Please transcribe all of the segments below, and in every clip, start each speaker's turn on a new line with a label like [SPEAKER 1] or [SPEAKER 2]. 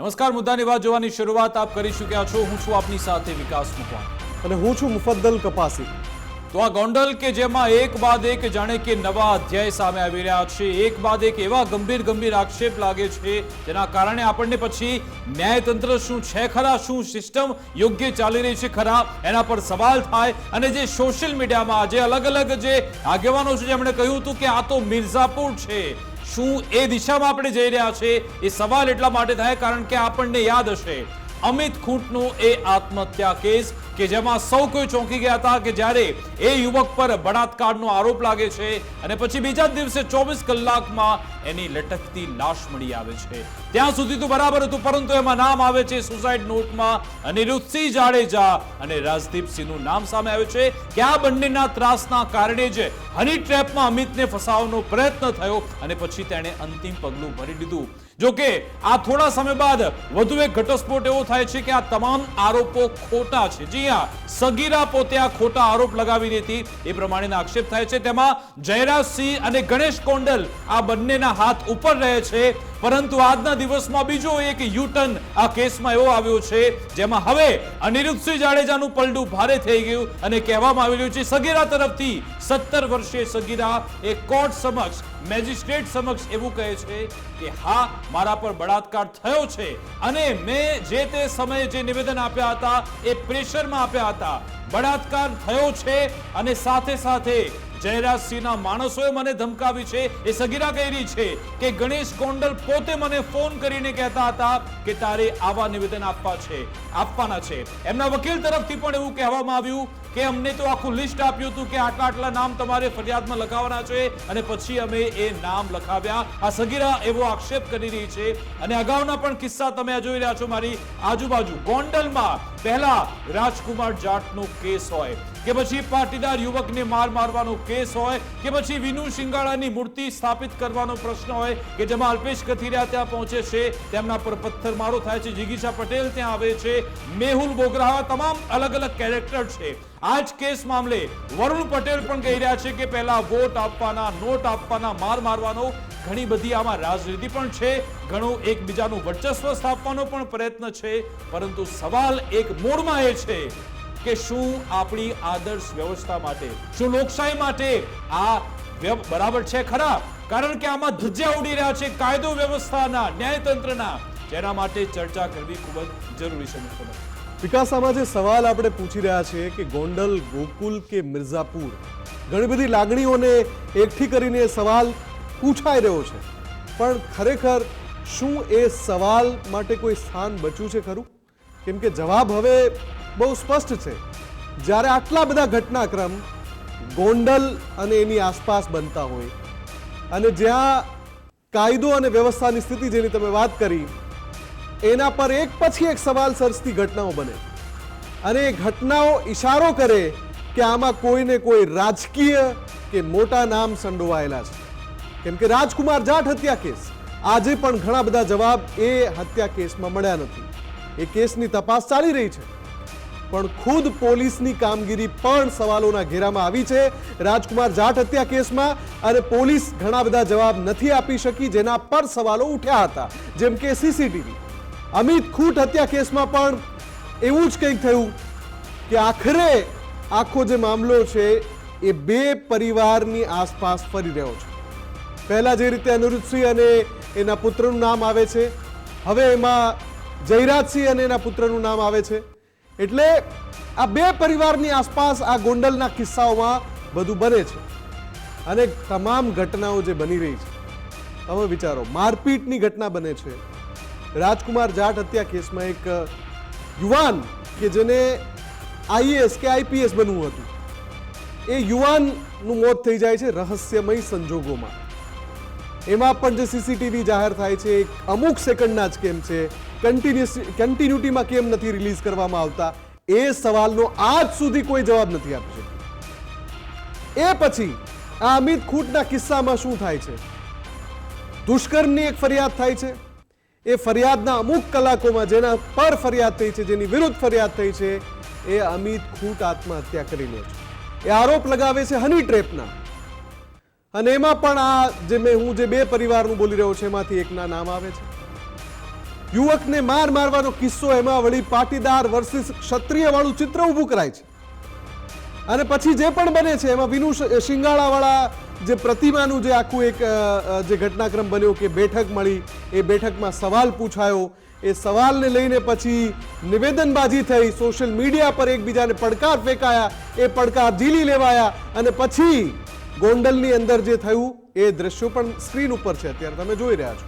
[SPEAKER 1] નમસ્કાર, મુદ્દાની વાત જોવાની શરૂઆત આપ કરી ચૂક્યા છો। હું છું આપની સાથે વિકાસ મુકવાણી
[SPEAKER 2] અને હું છું મુફદ્દલ કપાસી।
[SPEAKER 1] તો આ ગોંડલ કે જેમાં એક બાદ એક જાણે કે નવા અધ્યાય સામે આવી રહ્યા છે, એક બાદ એક એવા ગંભીર આક્ષેપ લાગે છે જેના કારણે આપણને પછી ન્યાયતંત્ર શું છે ખરા, શું સિસ્ટમ યોગ્ય ચાલી રહી છે ખરા, એના પર સવાલ થાય। અને જે સોશિયલ મીડિયામાં જે અલગ જે આગેવાનો છે જેમણે કહ્યું હતું કે આ તો મિર્ઝાપુર છે, શું એ દિશામાં આપણે જઈ રહ્યા છે, એ સવાલ એટલા માટે થાય કારણ કે આપણને યાદ હશે અમિત ખૂંટનો એ આત્મહત્યા કેસ કે જેમાં સૌ કોઈ ચોંકી ગયા હતા કે જ્યારે એ યુવક પર બળાત્કારનો આરોપ લાગે છે અને પછી બીજા દિવસે 24 કલાકમાં એની લટકતી લાશ મળી આવે છે। ત્યાં સુધી તો બરાબર હતું, પરંતુ એમાં નામ આવે છે સુસાઇડ નોટમાં અનિરુદ્ધસિંહ જાડેજા અને રાજદીપસિંહનું નામ સામે આવે છે કે આ બંનેના ત્રાસના કારણે જ હની ટ્રેપમાં અમિતને ફસાવવાનો પ્રયત્ન થયો અને પછી તેણે અંતિમ પગલું ભરી દીધું। જો કે આ થોડા સમય બાદ વધુ એક ઘટસ્ફોટ એવો થાય છે કે આ તમામ આરોપો ખોટા છે। જી હા, સગીરા પોતે આ ખોટા આરોપ લગાવી હતી એ પ્રમાણેના આક્ષેપ થાય છે। તેમાં જયરાજસિંહ અને ગણેશ કોંડલ આ બંનેના હાથ ઉપર રહે છે, પરંતુ આજના દિવસમાં બીજો એક યુટર્ન આ કેસમાં એવો આવ્યો છે જેમાં હવે અનિરુદ્ધસિંહ જાડેજાનું પલડું ભારે થઈ ગયું અને કહેવામાં આવી રહ્યું છે સગીરા તરફથી 17 વર્ષીય સગીરા એ કોર્ટ સમક્ષ, મેજિસ્ટ્રેટ સમક્ષ એવું કહે છે કે હા, મારા પર બળાત્કાર થયો છે અને મેં જે તે સમયે જે નિવેદન આપ્યા હતા એ પ્રેશરમાં આપ્યા હતા, બળાત્કાર થયો છે અને સાથે જયરાજસિંહના માણસોએ મને ધમકાવી છે। એ સગીરા કહી રહી છે કે ગણેશ કોંડલ પોતે મને ફોન કરીને કહેતા હતા કે તારે આવા નિવેદન આપવાના છે। એમના વકીલ તરફથી પણ એવું કહેવામાં આવ્યું કે અમને તો આખું લિસ્ટ આપ્યું હતું કે આટલા નામ તમારે ફરિયાદમાં લખાવવાના છે અને પછી અમે એ નામ લખાવ્યા। આ સગીરા એવો આક્ષેપ કરી રહી છે અને અગાઉના પણ કિસ્સા તમે જોઈ રહ્યા છો મારી આજુબાજુ। ગોંડલમાં પહેલા રાજકુમાર જાટનો કેસ હોય કે પછી પાટીદાર યુવકને મારવાનો કેસ હોય કે પછી વિનુ શિંગાળાની મૂર્તિ સ્થાપિત કરવાનો પ્રશ્ન હોય કે જેમાં અલ્પેશ કથિરિયા ત્યાં પહોંચે છે, તેમના પર પથ્થરમારો થાય છે, જિગીશા પટેલ ત્યાં આવે છે, મેહુલ બોગરા, તમામ અલગ કેરેક્ટર છે। આ જ કેસ મામલે વરુણ પટેલ પણ કહી રહ્યા છે કે પહેલા વોટ આપવાના, નોટ આપવાના, મારવાનો, ઘણી બધી આમાં રાજનીતિ પણ છે, ઘણું એકબીજાનું વર્ચસ્વ સ્થાપવાનો પણ પ્રયત્ન છે, પરંતુ સવાલ એક મોડમાં એ છે કે શું આપણી આદર્શ વ્યવસ્થા માટે, શું લોકશાહી માટે આ બરાબર છે ખરા? કારણ કે આમાં ધજ્જા ઉડી રહ્યા છે કાયદો વ્યવસ્થાના, ન્યાયતંત્રના, જેના માટે ચર્ચા કરવી ખૂબ જ જરૂરી છે।
[SPEAKER 2] વિકાસ, આમાં જે સવાલ આપણે પૂછી રહ્યા છે કે ગોંડલ, ગોકુલ કે મિર્ઝાપુર, ઘણી બધી લાગણીઓને એકઠી કરીને સવાલ પૂછાઈ રહ્યો છે, પણ ખરેખર શું એ સવાલ માટે કોઈ સ્થાન બચ્યું છે ખરું? કેમ કે જવાબ હવે બહુ સ્પષ્ટ છે। જ્યારે આટલા બધા ઘટનાક્રમ ગોંડલ અને એની આસપાસ બનતા હોય અને જ્યાં કાયદો અને વ્યવસ્થાની સ્થિતિ જેની તમે વાત કરી એના પર એક પછી એક સવાલ સર્જતી ઘટનાઓ બને અને એ ઘટનાઓ ઇશારો કરે કે આમાં કોઈને કોઈ રાજકીય કે મોટા નામ સંડોવાયેલા છે। કેમ કે રાજકુમાર જાટ હત્યા કેસ, આજે પણ ઘણા બધા જવાબ એ હત્યા કેસમાં મળ્યા નથી। એ કેસની તપાસ ચાલી રહી છે, પણ ખુદ પોલીસની કામગીરી પણ સવાલોના ઘેરામાં આવી છે રાજકુમાર જાટ હત્યા કેસમાં, અને પોલીસ ઘણા બધા જવાબ નથી આપી શકી જેના પર સવાલો ઉઠ્યા હતા, જેમ કે સીસીટીવી। અમિત ખૂંટ હત્યા કેસમાં પણ એવું જ કંઈક થયું કે આખરે આખો જે મામલો છે એ બે પરિવારની આસપાસ ફરી રહ્યો છે। પહેલા જે રીતે અનિરુદ્ધસિંહ અને એના પુત્રનું નામ આવે છે, હવે એમાં જયરાજસિંહ અને એના પુત્રનું નામ આવે છે। એટલે આ બે પરિવારની આસપાસ આ ગોંડલના કિસ્સાઓમાં બધું બને છે અને તમામ ઘટનાઓ જે બની રહી છે, તમે વિચારો, મારપીટની ઘટના બને છે। રાજકુમાર જાટ હત્યા કેસમાં એક યુવાન કે જેને આઈએએસ કે આઈપીએસ બનવું હતું, એ યુવાનનું મોત થઈ જાય છે રહસ્યમય સંજોગોમાં। એમાં પણ જે સીસીટીવી જાહેર થાય છે અમુક સેકન્ડના જ કેમ છે, કન્ટિન્યુટીમાં કેમ નથી રિલીઝ કરવામાં આવતા, એ સવાલનો આજ સુધી કોઈ જવાબ નથી આપી શક્યો। એ પછી આ અમિત ખૂંટના કિસ્સામાં શું થાય છે? દુષ્કર્મની એક ફરિયાદ થાય છે, એ ફરિયાદના અમુક કલાકોમાં જેના પર ફરિયાદ થઈ છે, જેની વિરુદ્ધ ફરિયાદ થઈ છે, એ અમિત ખૂંટ આત્મહત્યા કરી લે છે। એ આરોપ લગાવે છે હની ટ્રેપના, અને એમાં પણ આ જે હું જે બે પરિવારનું બોલી રહ્યો છું એમાંથી એકના નામ આવે છે। યુવકને મારવાનો કિસ્સો, એમાં વળી પાટીદાર વર્સિસ ક્ષત્રિય વાળું ચિત્ર ઊભું કરાય છે અને પછી જે પણ બને છે એમાં વિનુ શિંગાળાવાળા જે પ્રતિમાનું જે આખું એક જે ઘટનાક્રમ બન્યો કે બેઠક મળી, એ બેઠકમાં સવાલ પૂછાયો, એ સવાલને લઈને પછી નિવેદનબાજી થઈ, સોશિયલ મીડિયા પર એકબીજાને પડકાર ફેંકાયા, એ પડકાર ઝીલી લેવાયા અને પછી ગોંડલની અંદર જે થયું એ દ્રશ્યો પણ સ્ક્રીન ઉપર છે, અત્યારે તમે જોઈ રહ્યા છો.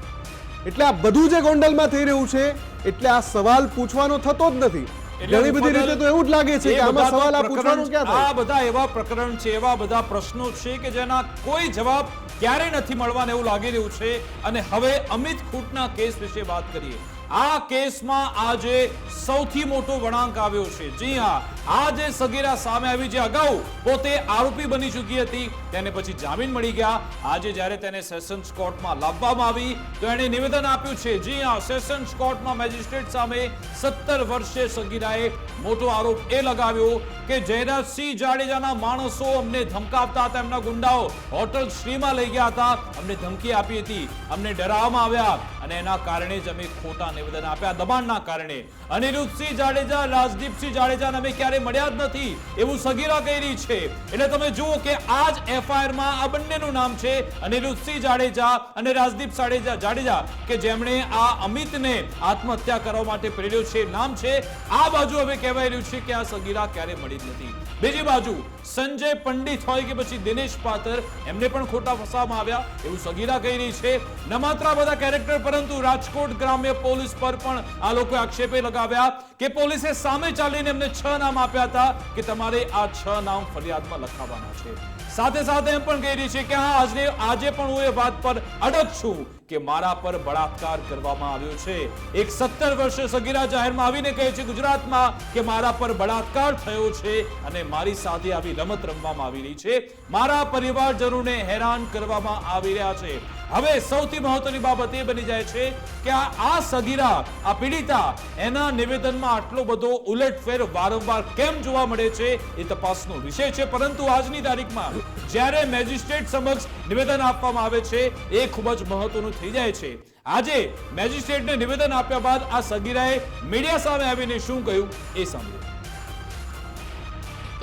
[SPEAKER 2] એટલે આ બધું જે ગોંડલમાં થઈ રહ્યું છે, એટલે આ સવાલ પૂછવાનો થતો જ નથી. ઘણી બધી રીતે તો એવું જ લાગે છે કે આમાં સવાલ આ પૂછવાનું ક્યાં થાય?
[SPEAKER 1] આ બધા એવા પ્રકરણ છે, એવા બધા પ્રશ્નો છે કે જેના કોઈ જવાબ ક્યારે નથી મળવાના એવું લાગી રહ્યું છે. અને હવે અમિત ખૂંટના કેસ વિશે વાત કરીએ. આ કેસમાં આજે સૌથી મોટો વળાંક આવ્યો છે. જી હા, આ જે સગીરા સામે આવી, જે અગાઉ પોતે આરોપી બની ચૂકી હતી, તેને પછી જામીન મળી ગયા. આજે જ્યારે તેને સેશન્સ કોર્ટમાં લાવવામાં આવી તો એણે નિવેદન આપ્યું છે. જી હા, સેશન્સ કોર્ટમાં મેજિસ્ટ્રેટ સામે 17 વર્ષીય સગીરાએ મોટો આરોપ એ લગાવ્યો કે જયરાજસિંહ જાડેજાના માણસો અમને ધમકાવતા હતા, એમના ગુંડાઓ હોટલ શ્રીમાં લઈ ગયા હતા, અમને ધમકી આપી હતી, અમને ડરાવવામાં આવ્યા અને એના કારણે જ અમે ખોટા નિવેદન આપ્યા, દબાણના કારણે. અનિરુદ્ધસિંહ જાડેજા, રાજદીપસિંહ જાડેજાને અમે ક્યારે મળ્યા જ નથી એવું સગીરા કહી રહી છે. એટલે તમે જુઓ કે આ જ એફઆઈઆર માં આ બંનેનું નામ છે, અનિરુદ્ધસિંહ જાડેજા અને રાજદીપ જાડેજા, કે જેમણે આ અમિતને આત્મહત્યા કરવા માટે પ્રેર્યો છે, નામ છે. આ બાજુ હવે કહેવાય રહ્યું છે કે આ સગીરા ક્યારે મળી જ નથી. બીજી બાજુ સંજય પંડિત હોય કે પછી દિનેશ પાતર, એમને પણ ખોટા ફસાવવામાં આવ્યા એવું સગીરા કહી રહી છે. ન માત્ર આ બધા કેરેક્ટર, પરંતુ રાજકોટ ગ્રામ્ય પોલીસ પર પણ આ લોકો આક્ષેપે લગાવ્યા કે પોલીસે સામે ચાલીને એમને 6 નામ આપ્યા હતા કે તમારે આ 6 નામ ફરિયાદમાં લખાવવાના છે. સાથે સાથે એમ પણ કહી રહી છે કે હા, આજે પણ હું એ વાત પર અડગ છું કે મારા પર બળાત્કાર કરવામાં આવ્યો છે. એક 17 વર્ષીય સગીરા જાહેરમાં આવીને કહે છે ગુજરાતમાં કે મારા પર બળાત્કાર થયો છે અને મારી સાથે આવી રમત રમવામાં આવી રહી છે, મારા પરિવારજનોને હેરાન કરવામાં આવી રહ્યા છે. હવે સૌથી મહત્વની બાબત એ બની જાય છે કે આ સગીરા, આ પીડિતા, એના નિવેદનમાં આટલો બધો ઉલટફેર વારંવાર કેમ જોવા મળે છે એ તપાસનો વિષય છે. પરંતુ આજની તારીખમાં જ્યારે મેજિસ્ટ્રેટ સમક્ષ નિવેદન આપવામાં આવે છે એ ખૂબ જ મહત્વનું થઈ જાય છે. આજે મેજિસ્ટ્રેટને નિવેદન આપ્યા બાદ આ સગીરાએ મીડિયા સામે આવીને શું કહ્યું એ સાંભળ્યું.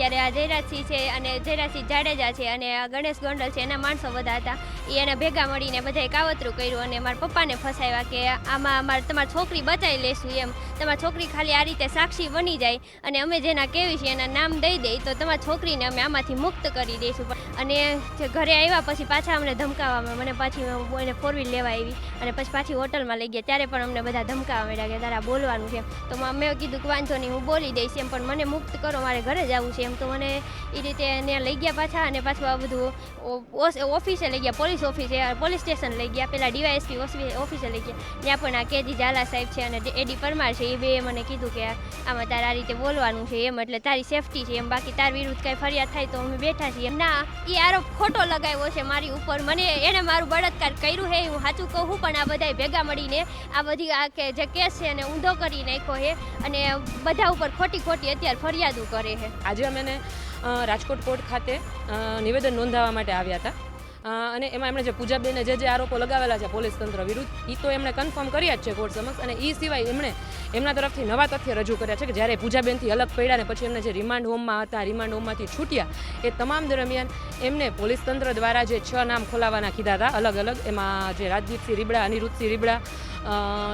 [SPEAKER 3] ત્યારે આ જયરાજસિંહ છે અને જયરાજસિંહ જાડેજા છે અને ગણેશ ગોંડલ છે, એના માણસો બધા હતા. એને ભેગા મળીને બધાએ કાવતરું કર્યું અને મારા પપ્પાને ફસાવ્યા કે આમાં તમારી છોકરી બચાવી લેશું એમ, તમારી છોકરી ખાલી આ રીતે સાક્ષી બની જાય અને અમે જેના કહેવી છે એના નામ દઈ દઈ તો તમારી છોકરીને અમે આમાંથી મુક્ત કરી દઈશું. અને ઘરે આવ્યા પછી પાછા અમને ધમકાવવામાં, મને પાછી એને 4 વ્હીલ લેવા આવી અને પછી પાછી હોટલમાં લઈ ગયા, ત્યારે પણ અમને બધા ધમકાવવા માંડ્યા કે તારા બોલવાનું છે. તો મેં કીધું કે વાંધો નહીં, હું બોલી દઈશ એમ, પણ મને મુક્ત કરો, મારે ઘરે જવું છે એમ. તો મને એ રીતે ત્યાં લઈ ગયા પાછા અને પાછું આ બધું ઓફિસે લઈ ગયા, પોલીસ સ્ટેશન લઈ ગયા, પેલા ડીવાયએસપી ઓફિસે લઈ ગયા. ત્યાં પણ આ કેજી ઝાલા સાહેબ છે અને એડી પરમાર છે, એ બે મને કીધું કે આમાં તારે આ રીતે બોલવાનું છે એમ, એટલે તારી સેફટી છે એમ, બાકી તાર વિરુદ્ધ કાંઈ ફરિયાદ થાય તો અમે બેઠા છીએ એમ. ના, એ આરોપ ખોટો લગાવ્યો છે મારી ઉપર, મને એને મારું બળાત્કાર કર્યું છે હું સાચું કહું, પણ આ બધાએ ભેગા મળીને આ બધી આ જે કેસ છે એને ઊંધો કરી નાખ્યો છે અને બધા ઉપર ખોટી અત્યારે ફરિયાદો કરે છે.
[SPEAKER 4] આજે અમે રાજકોટ કોર્ટ ખાતે નિવેદન નોંધાવવા માટે આવ્યા હતા અને એમાં એમણે જે પૂજાબેને જે આરોપો લગાવેલા છે પોલીસ તંત્ર વિરુદ્ધ, એ તો એમણે કન્ફર્મ કર્યા જ છે કોર્ટ સમક્ષ. અને એ સિવાય એમણે એમના તરફથી નવા તથ્ય રજૂ કર્યા છે કે જ્યારે પૂજાબેનથી અલગ પડ્યા ને પછી એમને જે રિમાન્ડ હોમમાં હતા, રિમાન્ડ હોમમાંથી છૂટ્યા, એ તમામ દરમિયાન એમને પોલીસ તંત્ર દ્વારા જે 6 નામ ખોલાવવાના કીધા હતા અલગ અલગ, એમાં જે રાજદીપસિંહ રીબડા, અનિરુદ્ધસિંહ રીબડા,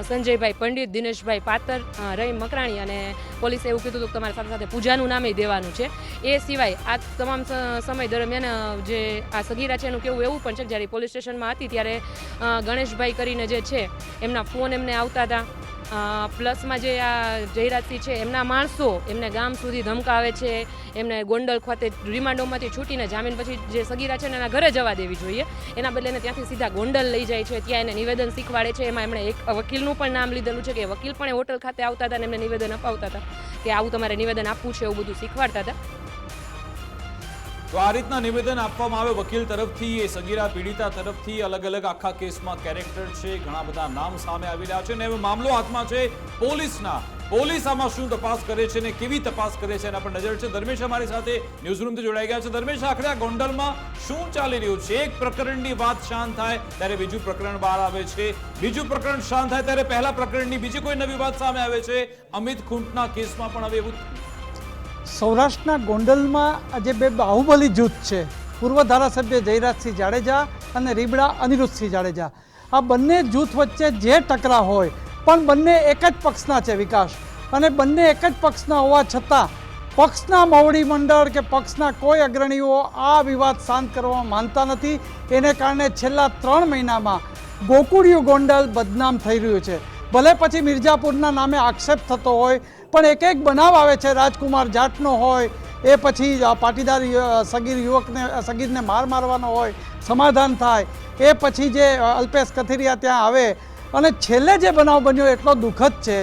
[SPEAKER 4] સંજયભાઈ પંડિત, દિનેશભાઈ પાતર, રહીમ મકરાણી, અને પોલીસે એવું કીધું હતું કે તમારે સાથે સાથે પૂજાનું નામે દેવાનું છે. એ સિવાય આ તમામ સમય દરમિયાન જે આ સગીરા છે એનું કેવું એવું પણ છે કે જ્યારે પોલીસ સ્ટેશનમાં હતી ત્યારે ગણેશભાઈ કરીને જે છે એમના ફોન એમને આવતા હતા, પ્લસમાં જે આ જયરાજસિંહ છે એમના માણસો એમને ગામ સુધી ધમકાવે છે, એમને ગોંડલ ખાતે રિમાન્ડ હોમમાંથી છૂટીને જામીન પછી જે સગીરા છે ને એના ઘરે જવા દેવી જોઈએ, એના બદલે એને ત્યાંથી સીધા ગોંડલ લઈ જાય છે, ત્યાં એને નિવેદન શીખવાડે છે. એમાં એમણે એક વકીલનું પણ નામ લીધેલું છે કે વકીલ પણ હોટલ ખાતે આવતા હતા અને એમને નિવેદન અપાવતા હતા કે આવું તમારે નિવેદન આપવું છે, એવું બધું શીખવાડતા હતા.
[SPEAKER 1] તો આ રીતના નિવેદન આપવામાં આવે વકીલ તરફથી, એ સગીરા પીડિતા તરફથી. અલગ અલગ આખા કેસમાં કેરેક્ટર છે, ઘણા બધા નામ સામે આવી રહ્યા છે અને હવે મામલો હાથમાં છે પોલીસના. પોલીસ આમાં શું તપાસ કરે છે ને કેવી તપાસ કરે છે એના પર નજર છે. ધર્મેશ અમારી સાથે ન્યૂઝરૂમથી જોડાઈ ગયા છે. ધર્મેશ, આખરે આ ગોંડલમાં શું ચાલી રહ્યું છે? એક પ્રકરણની વાત શાંત થાય ત્યારે બીજું પ્રકરણ બહાર આવે છે, બીજું પ્રકરણ શાંત થાય ત્યારે પહેલા પ્રકરણની બીજી કોઈ નવી વાત સામે આવે છે. અમિત ખૂંટના કેસમાં પણ હવે એવું
[SPEAKER 5] સૌરાષ્ટ્રના ગોંડલમાં આજે બે બાહુબલી જૂથ છે, પૂર્વ ધારાસભ્ય જયરાજસિંહ જાડેજા અને રીબડા અનિરુદ્ધસિંહ જાડેજા. આ બંને જૂથ વચ્ચે જે ટકરાવ હોય પણ બંને એક જ પક્ષના છે વિકાસ, અને બંને એક જ પક્ષના હોવા છતાં પક્ષના મોવડી મંડળ કે પક્ષના કોઈ અગ્રણીઓ આ વિવાદ શાંત કરવામાં માનતા નથી. એને કારણે છેલ્લા 3 મહિનામાં ગોકુળિયું ગોંડલ બદનામ થઈ રહ્યું છે. ભલે પછી મિર્ઝાપુરના નામે આક્ષેપ થતો હોય, પણ એક એક બનાવ આવે છે. રાજકુમાર જાટનો હોય, એ પછી પાટીદાર સગીરને મારવાનો હોય, સમાધાન થાય, એ પછી જે અલ્પેશ કથિરિયા ત્યાં આવે, અને છેલ્લે જે બનાવ બન્યો એટલો દુઃખદ છે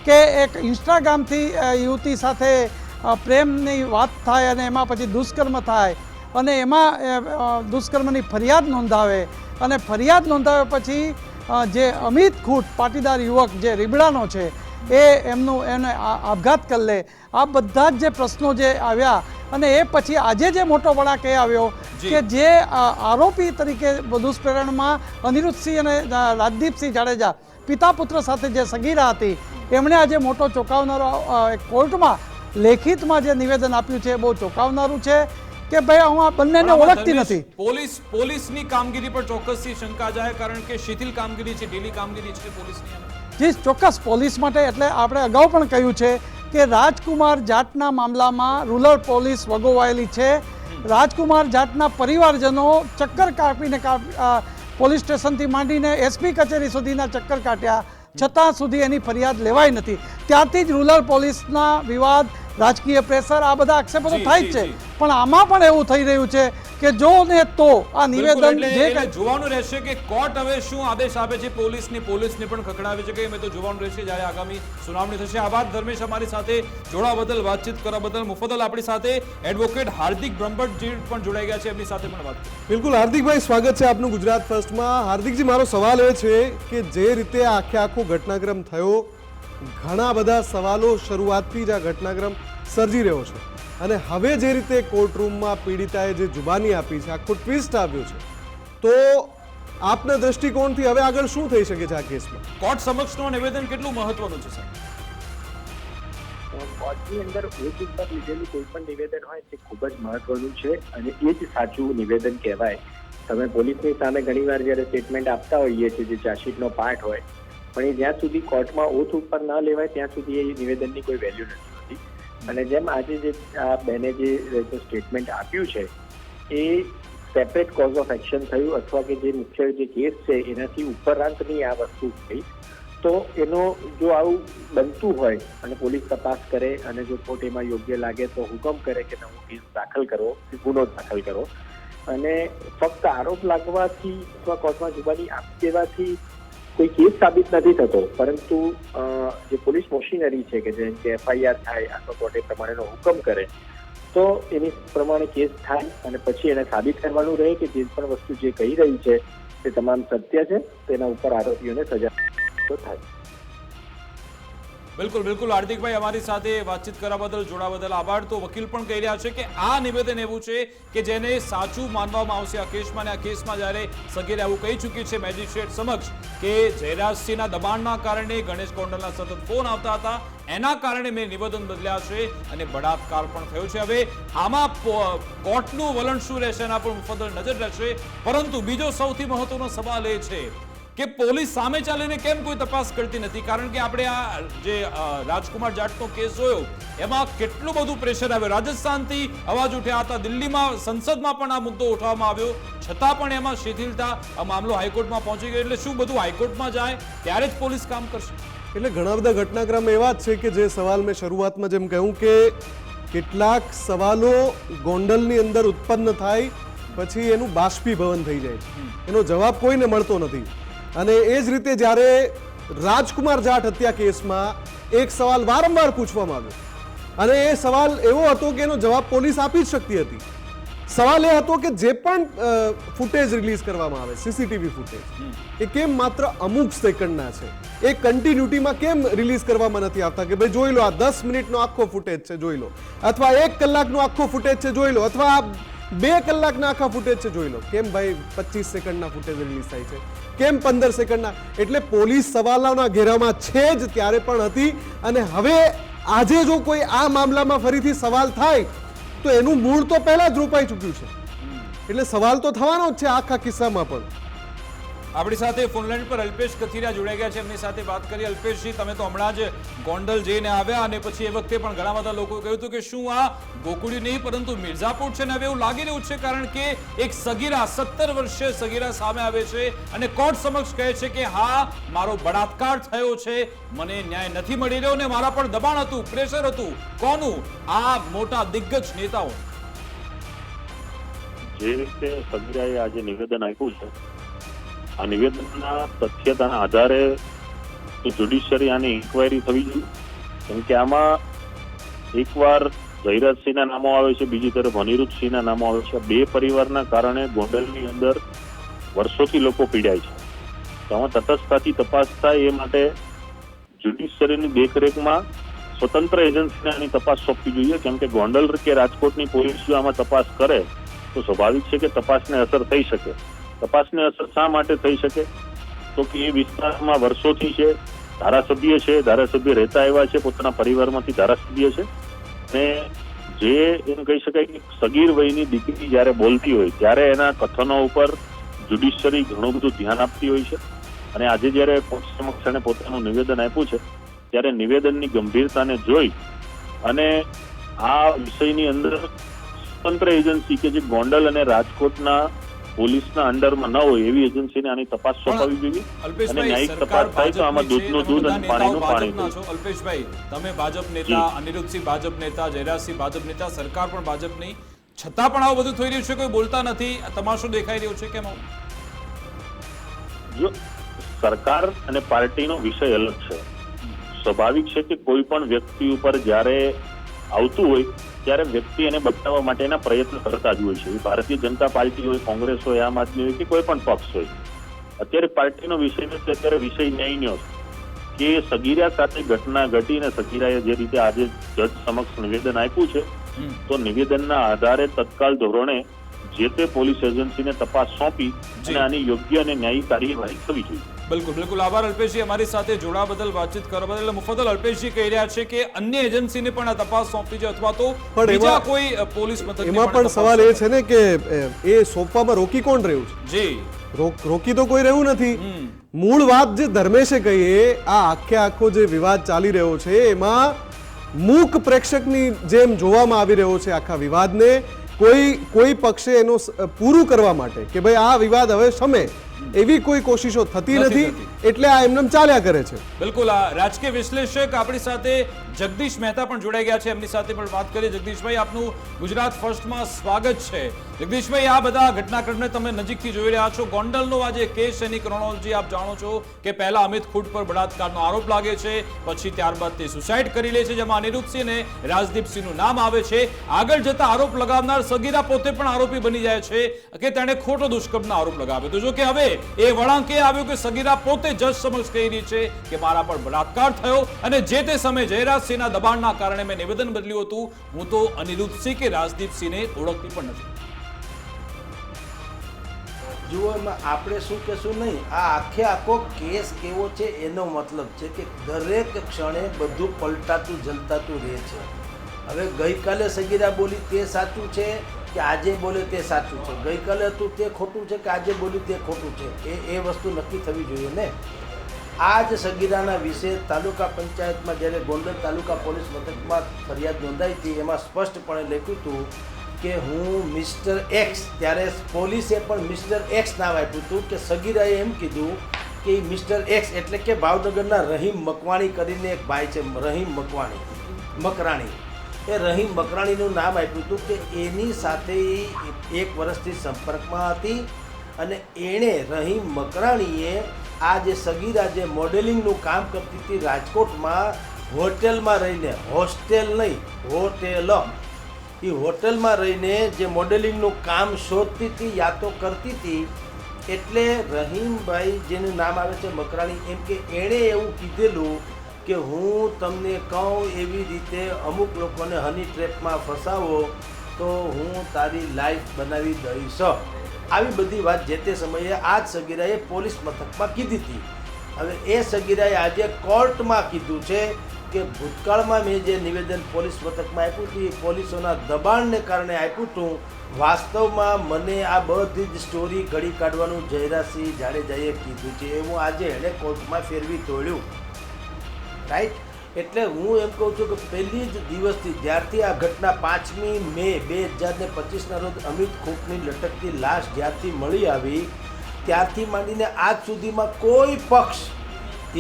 [SPEAKER 5] કે એક ઇન્સ્ટાગ્રામથી યુવતી સાથે પ્રેમની વાત થાય અને એમાં પછી દુષ્કર્મ થાય, અને એમાં દુષ્કર્મની ફરિયાદ નોંધાવે, અને ફરિયાદ નોંધાવે પછી જે અમિત ખૂટ પાટીદાર યુવક જે રીબડાનો છે એને આપઘાત કરી લે. આ બધા જ જે પ્રશ્નો જે આવ્યા, અને એ પછી આજે જે મોટો વળાંક એ આવ્યો કે જે આરોપી તરીકે દુષ્પ્રેરણમાં અનિરુદ્ધસિંહ અને રાજદીપસિંહ જાડેજા પિતા પુત્ર સાથે જે સગીરા હતી, એમણે આજે મોટો ચોંકાવનારો કોર્ટમાં લેખિતમાં જે નિવેદન આપ્યું છે એ બહુ ચોંકાવનારું છે કે ભાઈ હું આ બંનેને ઓળખતી નથી.
[SPEAKER 1] પોલીસની કામગીરી પર ચોક્કસથી શંકા જાય, કારણ કે શિથિલ કામગીરી છે, ઢીલી કામગીરી છે પોલીસની.
[SPEAKER 5] જી ચોક્કસ, પોલીસ માટે એટલે આપણે અગાઉ પણ કહ્યું છે કે રાજકુમાર જાટના મામલામાં રૂરલ પોલીસ વગોવાયેલી છે. રાજકુમાર જાટના પરિવારજનો ચક્કર કાપીને પોલીસ સ્ટેશનથી માંડીને એસપી કચેરી સુધીના ચક્કર કાઢ્યા, છતાં સુધી એની ફરિયાદ લેવાઈ નથી. ત્યારથી જ રૂરલ પોલીસના વિવાદ, રાજકીય પ્રેશર, આ બધા આક્ષેપો તો થાય જ છે. પણ આમાં પણ એવું થઈ રહ્યું છે કે જો ને તો આ નિવેદન જે
[SPEAKER 1] જોવાનું રહેશે કે કોર્ટ હવે શું આદેશ આપે છે. પોલીસને પણ ખખડાવે છે કે મેં તો જોવાનું રહેશે જ્યારે આગામી સુનાવણી થશે. આભાર ધર્મેશ, અમારી સાથે જોડાવા બદલ, વાતચીત કરવા બદલ. મુફદ્દલ આપણી સાથે એડવોકેટ હાર્દિક બ્રહ્મભટ્ટજી પણ જોડાઈ ગયા છે, એમની સાથે પણ વાત.
[SPEAKER 2] બિલકુલ હાર્દિકભાઈ, સ્વાગત છે આપનું ગુજરાત ફર્સ્ટમાં. હાર્દિકજી, મારો સવાલ એ છે કે જે રીતે આખો ઘટનાક્રમ થયો, ઘણા બધા સવાલો શરૂઆતથી જ આ ઘટનાક્રમ સર્જી રહ્યો છે, અને હવે જે રીતે કોર્ટરૂમમાં પીડિતાએ જે જુબાની આપી છે, આખો ટ્વિસ્ટ આવ્યો છે, તો આપના દ્રષ્ટિકોણથી હવે આગળ શું થઈ શકે છે આ કેસમાં?
[SPEAKER 1] કોર્ટ સમક્ષનું નિવેદન કેટલું મહત્વનું છે સાહેબ?
[SPEAKER 6] કોર્ટની અંદર ઓથ ઉપર લીધેલું કોઈ પણ નિવેદન હોય તે ખૂબ જ મહત્વનું છે, અને એ જ સાચું નિવેદન કહેવાય. તમે પોલીસની સામે ઘણીવાર જ્યારે સ્ટેટમેન્ટ આપતા હોઈએ છીએ, જે ચાર્જશીટનો પાર્ટ હોય, પણ એ જ્યાં સુધી કોર્ટમાં ઓથ ઉપર ન લેવાય ત્યાં સુધી એ નિવેદનની કોઈ વેલ્યુ નથી હોતી. અને જેમ આજે જે આ બેને જે સ્ટેટમેન્ટ આપ્યું છે એ સેપરેટ કોઝ ઓફ એક્શન થયું, અથવા કે જે મુખ્ય જે કેસ છે એનાથી ઉપરાંતની આ વસ્તુ થઈ, તો એનો જો આવું બનતું હોય અને પોલીસ તપાસ કરે અને જો કોર્ટ એમાં યોગ્ય લાગે તો હુકમ કરે કે નવો કેસ દાખલ કરો, ગુનો દાખલ કરો, અને ફક્ત આરોપ લાગવાથી અથવા કોર્ટમાં જુબાની આપી દેવાથી કોઈ કેસ સાબિત નથી થતો, પરંતુ જે પોલીસ મશીનરી છે કે જેમ કે FIR થાય અથવા કોર્ટ એ પ્રમાણેનો હુકમ કરે તો એની પ્રમાણે કેસ થાય, અને પછી એને સાબિત કરવાનું રહે કે જે પણ વસ્તુ જે કહી રહી છે તે તમામ સત્ય છે, તેના ઉપર આરોપીઓને સજા થાય.
[SPEAKER 1] બિલકુલ હાર્દિકભાઈ, અમારી સાથે વાતચીત કરવા બદલ, જોડાવા બદલ આભાર. તો વકીલ પણ કહી રહ્યા છે કે આ નિવેદન એવું છે કે જેને સાચું માનવામાં આવશે આ કેસમાં, અને આ કેસમાં જ્યારે સગીરે એવું કહી ચૂકી છે મેજિસ્ટ્રેટ સમક્ષ કે જયરાજસિંહના દબાણના કારણે, ગણેશ ગોંડલના સતત ફોન આવતા હતા, એના કારણે મેં નિવેદન બદલ્યા છે અને બળાત્કાર પણ થયો છે. હવે આમાં કોર્ટનું વલણ શું રહેશે એના પર મુફદ્દલ નજર રહેશે. પરંતુ બીજો સૌથી મહત્વનો સવાલ એ છે કે પોલીસ સામે ચાલીને કેમ કોઈ તપાસ કરતી નથી? કારણ કે આપણે આ જે રાજકુમાર જાટનો કેસ જોયો એમાં કેટલું બધું પ્રેશર આવ્યું. રાજસ્થાનથી અવાજ ઉઠ્યા હતા, દિલ્હીમાં સંસદમાં પણ આ મુદ્દો ઉઠાવવામાં આવ્યો, છતાં પણ એમાં શિથિલતા, આ મામલો હાઈકોર્ટમાં પહોંચી ગયો. એટલે શું બધું હાઈકોર્ટમાં જાય ત્યારે જ પોલીસ કામ કરશે?
[SPEAKER 2] એટલે ઘણા બધા ઘટનાક્રમ એવા જ છે કે જે સવાલ મેં શરૂઆતમાં જેમ કહ્યું કે કેટલાક સવાલો ગોંડલની અંદર ઉત્પન્ન થાય પછી એનું બાષ્પીભવન થઈ જાય, એનો જવાબ કોઈને મળતો નથી. અને એ જ રીતે જ્યારે રાજકુમાર જાટ હત્યા કેસમાં એક સવાલ વારંવાર પૂછવામાં આવ્યો, અને એ સવાલ એવો હતો કે એનો જવાબ પોલીસ આપી જ શકતી હતી. સવાલ એ હતો કે જે પણ ફૂટેજ રિલીઝ કરવામાં આવે, સીસીટીવી ફૂટેજ, એ કેમ માત્ર અમુક સેકન્ડના છે, એ કન્ટિન્યુટીમાં કેમ રિલીઝ કરવામાં નથી આવતા કે ભાઈ જોઈ લો આ 10 મિનિટનો આખો ફૂટેજ છે જોઈ લો, અથવા 1 કલાકનો આખો ફૂટેજ છે જોઈ લો, અથવા 2 કલાકના આખા ફૂટેજ છે જોઈ લો. કેમ ભાઈ 25 સેકન્ડના ફૂટેજ રિલીઝ થાય છે, કેમ 15 સેકન્ડના? એટલે પોલીસ સવાલોના ઘેરામાં છે જ ત્યારે પણ હતી, અને હવે આજે જો કોઈ આ મામલામાં ફરીથી સવાલ થાય તો એનું મૂળ તો પહેલા જ રોપાઈ ચૂક્યું છે, એટલે સવાલ તો થવાનો જ છે આખા કિસ્સામાં. પણ
[SPEAKER 1] આપણી સાથે ફોનલાઈન પર અલ્પેશ કથિરિયા જોડાઈ ગયા છે, એમની સાથે વાત કરીએ. અલ્પેશજી, તમે તો હમણાં જ ગોંડલ જઈને આવ્યા, અને પછી એ વખતે પણ ઘણા બધા લોકો કહ્યું હતું કે શું આ ગોકુળી નહીં પરંતુ મિર્ઝાપુર છે, ને હવે એવું લાગી રહ્યું છે કારણ કે એક સગીરા 17 વર્ષીય સગીરા સામે આવે છે અને કોર્ટ સમક્ષ કહે છે કે હા મારો બળાત્કાર થયો છે, મને ન્યાય નથી મળી રહ્યો, ને મારા પર દબાણ હતું, પ્રેશર હતું. કોનું? આ મોટા દિગ્ગજ નેતાઓ.
[SPEAKER 7] જે રીતે સગીરાએ આજે નિવેદન આપ્યું છે, આ નિવેદનના તથ્યતાના આધારે જ્યુડિશિયરી આની ઇન્કવાયરી થવી જોઈએ, કેમ કે આમાં એકવાર જયરાજસિંહના નામો આવે છે, બીજી તરફ અનિરુદ્ધસિંહના નામો આવે છે. 2 પરિવારના કારણે ગોંડલની અંદર વર્ષોથી લોકો પીડાય છે. તો આમાં તટસ્થતાથી તપાસ થાય એ માટે જ્યુડિશિયરીની દેખરેખમાં સ્વતંત્ર એજન્સીને આની તપાસ સોંપવી જોઈએ, કેમ કે ગોંડલ કે રાજકોટની પોલીસ જો આમાં તપાસ કરે તો સ્વાભાવિક છે કે તપાસને અસર થઈ શકે. તપાસને અસર શા માટે થઈ શકે? તો કે એ વિસ્તારમાં વર્ષોથી છે, ધારાસભ્ય છે, ધારાસભ્ય રહેતા આવ્યા છે, પોતાના પરિવારમાંથી ધારાસભ્ય છે, ને જે એમ કહી શકાય કે સગીર વયની દીકરી જ્યારે બોલતી હોય ત્યારે એના કથનો ઉપર જ્યુડિશિયરી ઘણું બધું ધ્યાન આપતી હોય છે. અને આજે જ્યારે કોર્ટ સમક્ષ એણે પોતાનું નિવેદન આપ્યું છે ત્યારે નિવેદનની ગંભીરતાને જોઈ અને આ વિષયની અંદર સ્વતંત્ર એજન્સી કે જે ગોંડલ અને રાજકોટના પોલીસના અંડરમાં ન હોય એવી એજન્સીને આની તપાસ સોંપવી જોઈએ, અને ન્યાયિક તપાસ થાય તો આમાં દૂધનું દૂધ અને પાણીનું પાણી.
[SPEAKER 1] અલ્પેશભાઈ, તમે ભાજપ નેતા, અનિરુદ્ધસિંહ ભાજપ નેતા, જયરાજસિંહ ભાજપ નેતા, સરકાર પણ ભાજપની, છતાં પણ આવું બધું થઈ રહ્યું છે, કોઈ બોલતા નથી, તમાશો દેખાઈ રહ્યો છે, કેમ?
[SPEAKER 7] જો સરકાર અને પાર્ટીનો વિષય અલગ છે. સ્વાભાવિક છે કે કોઈ પણ વ્યક્તિ ઉપર જ્યારે આવતું હોય ત્યારે વ્યક્તિ એને બતાવવા માટેના પ્રયત્ન કરતા જ હોય છે. ભારતીય જનતા પાર્ટી હોય, કોંગ્રેસ હોય, આમ આદમી હોય કે કોઈ પણ પક્ષ હોય. અત્યારે પાર્ટીનો વિષય નથી, અત્યારે વિષય ન્યાયનો છે કે સગીરા સાથે ઘટના ઘટી અને સગીરાએ જે રીતે આજે જજ સમક્ષ નિવેદન આપ્યું છે, તો નિવેદનના આધારે તત્કાલ ધોરણે જે તે પોલીસ એજન્સીને તપાસ સોંપી અને આની યોગ્ય અને ન્યાયી કાર્યવાહી થવી જોઈએ.
[SPEAKER 1] બિલકુલ બિલકુલ, આભાર અલ્પેશજી, અમારી સાથે જોડા બદલ, વાતચીત કરવા બદલ. એટલે મુફદ્દલ અલ્પેશજી કહી રહ્યા છે કે અન્ય એજન્સીને પણ આ તપાસ સોંપવી છે, અથવા તો બીજા કોઈ પોલીસ મથકને
[SPEAKER 2] એમાં પણ સવાલ એ છે ને કે એ સોંપવામાં રોકી કોણ રહ્યું છે?
[SPEAKER 1] જી,
[SPEAKER 2] રોકી તો કોઈ રહ્યું નથી. મૂળ વાત જે ધર્મેશે કહીએ, આ આખો જે વિવાદ ચાલી રહ્યો છે એમાં મૂક પ્રેક્ષકની જેમ જોવામાં આવી રહ્યો છે આખા વિવાદને. કોઈ પક્ષે એનો પૂરું કરવા માટે કે ભાઈ આ વિવાદ હવે શમે એવી કોઈ કોશિશો થતી નથી, એટલે આ એમને ચાલ્યા કરે છે.
[SPEAKER 1] બિલકુલ, આ રાજકીય વિશ્લેષક આપણી સાથે જગદીશ મહેતા પણ જોડાઈ ગયા છે, એમની સાથે પણ વાત કરીએ. જગદીશભાઈ, આપનું ગુજરાત ફર્સ્ટમાં સ્વાગત છે. જગદીશભાઈ, આ બધા ઘટનાક્રમને તમે નજીકથી જોઈ રહ્યા છો. ગોંડલનો આ જે કેસ, એની ક્રોનોલોજી આપ જાણો છો કે પહેલા અમિત ખૂટ પર બળાત્કારનો આરોપ લાગે છે, પછી ત્યારબાદ તે સુસાઇડ કરી લે છે, જેમાં અનિરુદ્ધસિંહ અને રાજદીપસિંહનું નામ આવે છે. આગળ જતા આરોપ લગાવનાર સગીરા પોતે પણ આરોપી બની જાય છે કે તેણે ખોટો દુષ્કર્મનો આરોપ લગાવ્યો. તો જો કે હવે એ વળાંક એ આવ્યું કે સગીરા પોતે જજ સમક્ષ કહી રહી છે કે મારા પર બળાત્કાર થયો, અને જે તે સમયે જયરાજસિંહના દબાણના કારણે મેં નિવેદન બદલ્યું હતું. હું તો અનિરુદ્ધસિંહ કે રાજદીપસિંહને ઓળખતી પણ નથી.
[SPEAKER 8] જુઓ, આપણે શું કહેશું નહીં, આ આખો કેસ કેવો છે એનો મતલબ છે કે દરેક ક્ષણે બધું પલટાતું જલતાતું રહે છે. હવે ગઈકાલે સગીરા બોલી તે સાચું છે કે આજે બોલે તે સાચું છે, ગઈકાલે હતું તે ખોટું છે કે આજે બોલ્યું તે ખોટું છે, એ વસ્તુ નક્કી થવી જોઈએ ને. આ જ સગીરાના વિશે તાલુકા પંચાયતમાં જ્યારે ગોંડલ તાલુકા પોલીસ મથકમાં ફરિયાદ નોંધાઈ હતી, એમાં સ્પષ્ટપણે લખ્યું હતું કે હું મિસ્ટર એક્સ, ત્યારે પોલીસે પણ મિસ્ટર એક્સ નામ આપ્યું હતું કે સગીરાએ એમ કીધું કે મિસ્ટર એક્સ એટલે કે ભાવનગરના રહીમ મકવાણી કરીને એક ભાઈ છે, રહીમ મકરાણી, એ રહીમ મકરાણીનું નામ આપ્યું હતું કે એની સાથે 1 વર્ષથી સંપર્કમાં હતી, અને એણે રહીમ મકરાણીએ આ જે સગીરા જે મોડેલિંગનું કામ કરતી હતી રાજકોટમાં હોટેલમાં રહીને, હોસ્ટેલ નહીં હોટેલ, એ હોટલમાં રહીને જે મોડેલિંગનું કામ શોધતી હતી યા તો કરતી હતી. એટલે રહીમભાઈ જેનું નામ આવે છે મકરાણી, એમ કે એણે એવું કીધેલું કે હું તમને કહું એવી રીતે અમુક લોકોને હની ટ્રેપમાં ફસાવો તો હું તારી લાઈફ બનાવી દઈશ. આવી બધી વાત જે તે સમયે આ જ સગીરાએ પોલીસ મથકમાં કીધી હતી. હવે એ સગીરાએ આજે કોર્ટમાં કીધું છે કે ભૂતકાળમાં મેં જે નિવેદન પોલીસ મથકમાં આપ્યું હતું એ પોલીસોના દબાણને કારણે આપ્યું હતું. વાસ્તવમાં મને આ બધી જ સ્ટોરી ઘડી કાઢવાનું જયરાજસિંહ જાડેજાએ કીધું છે એવું આજે એણે કોર્ટમાં ફેરવી તોડ્યું. રાઈટ. એટલે હું એમ કહું છું કે પહેલી જ દિવસથી જ્યારથી આ ઘટના 5મી મે 2025ના રોજ અમિત ખોપની લટકતી લાશ જ્યારથી મળી આવી ત્યારથી માંડીને આજ સુધીમાં કોઈ પક્ષ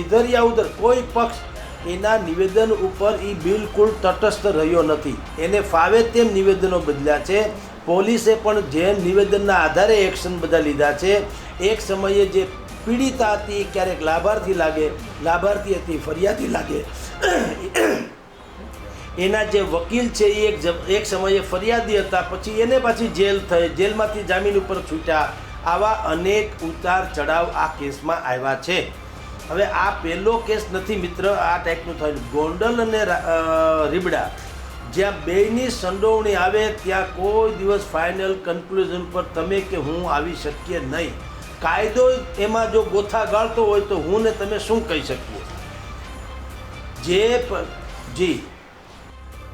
[SPEAKER 8] ઇધર યા ઉધર કોઈ પક્ષ એના નિવેદન ઉપર એ બિલકુલ તટસ્થ રહ્યો નથી. એને ફાવે તેમ નિવેદનો બદલ્યા છે. પોલીસે પણ જે નિવેદનના આધારે એક્શન બધા લીધા છે. એક સમયે જે પીડિતા હતી ક્યારેક લાભાર્થી લાગે, લાભાર્થી હતી ફરિયાદી લાગે, એના જે વકીલ છે એ એક સમયે ફરિયાદી હતા, પછી એને પાછી જેલ થઈ, જેલમાંથી જામીન ઉપર છૂટ્યા. આવા અનેક ઉતાર ચઢાવ આ કેસમાં આવ્યા છે. હવે આ પહેલો કેસ નથી મિત્ર આ ટાઈપનું થયેલું. ગોંડલ અને રીબડા જ્યાં બેયની સંડોવણી આવે ત્યાં કોઈ દિવસ ફાઇનલ કન્ક્લુઝન પર તમે કે હું આવી શકીએ નહીં. કાયદો એમાં જો ગોથા ગાળતો હોય તો હું ને તમે શું કહી શકીએ? જી